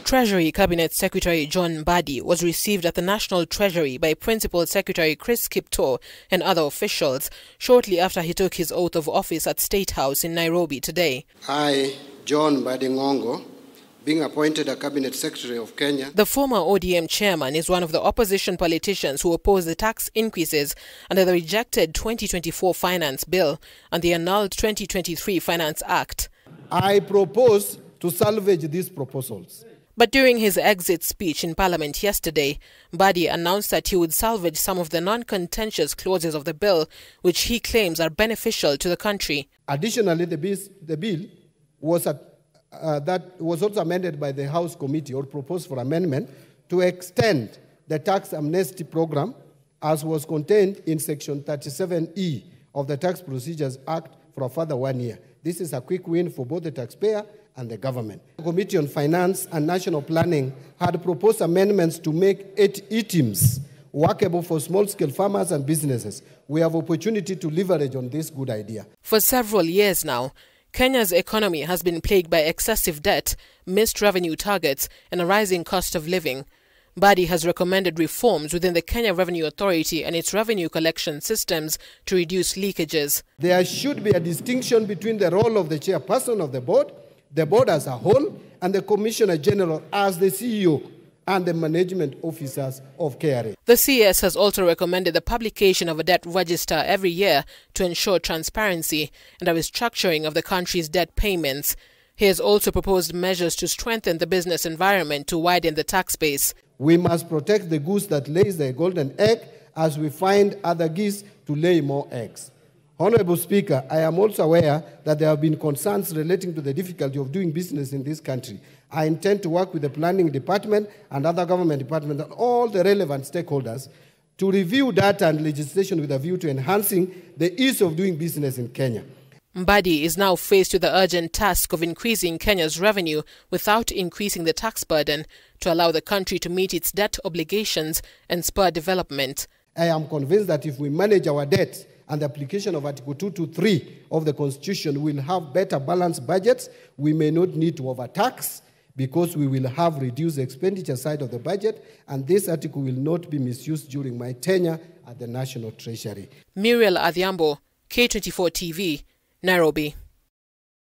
Treasury Cabinet Secretary John Mbadi was received at the National Treasury by Principal Secretary Chris Kipto and other officials shortly after he took his oath of office at State House in Nairobi today. I, John Mbadi, being appointed a Cabinet Secretary of Kenya. The former ODM chairman is one of the opposition politicians who opposed the tax increases under the rejected 2024 Finance Bill and the annulled 2023 Finance Act. I propose to salvage these proposals. But during his exit speech in Parliament yesterday, Mbadi announced that he would salvage some of the non-contentious clauses of the bill, which he claims are beneficial to the country. Additionally, the bill was that was also amended by the House Committee, or proposed for amendment, to extend the tax amnesty program as was contained in Section 37E of the Tax Procedures Act for a further 1 year. This is a quick win for both the taxpayer and the government. The Committee on Finance and National Planning had proposed amendments to make ETIMs workable for small-scale farmers and businesses. We have opportunity to leverage on this good idea. For several years now, Kenya's economy has been plagued by excessive debt, missed revenue targets, and a rising cost of living. Mbadi has recommended reforms within the Kenya Revenue Authority and its revenue collection systems to reduce leakages. There should be a distinction between the role of the chairperson of the board as a whole, and the Commissioner General as the CEO and the management officers of KRA. The CS has also recommended the publication of a debt register every year to ensure transparency and a restructuring of the country's debt payments. He has also proposed measures to strengthen the business environment to widen the tax base. We must protect the goose that lays the golden egg as we find other geese to lay more eggs. Honorable Speaker, I am also aware that there have been concerns relating to the difficulty of doing business in this country. I intend to work with the Planning Department and other government departments and all the relevant stakeholders to review data and legislation with a view to enhancing the ease of doing business in Kenya. Mbadi is now faced with the urgent task of increasing Kenya's revenue without increasing the tax burden to allow the country to meet its debt obligations and spur development. I am convinced that if we manage our debt and the application of Article 223 of the Constitution, we will have better balanced budgets. We may not need to overtax because we will have reduced the expenditure side of the budget, and this article will not be misused during my tenure at the National Treasury. Muriel Adhiambo, K24 TV, Nairobi.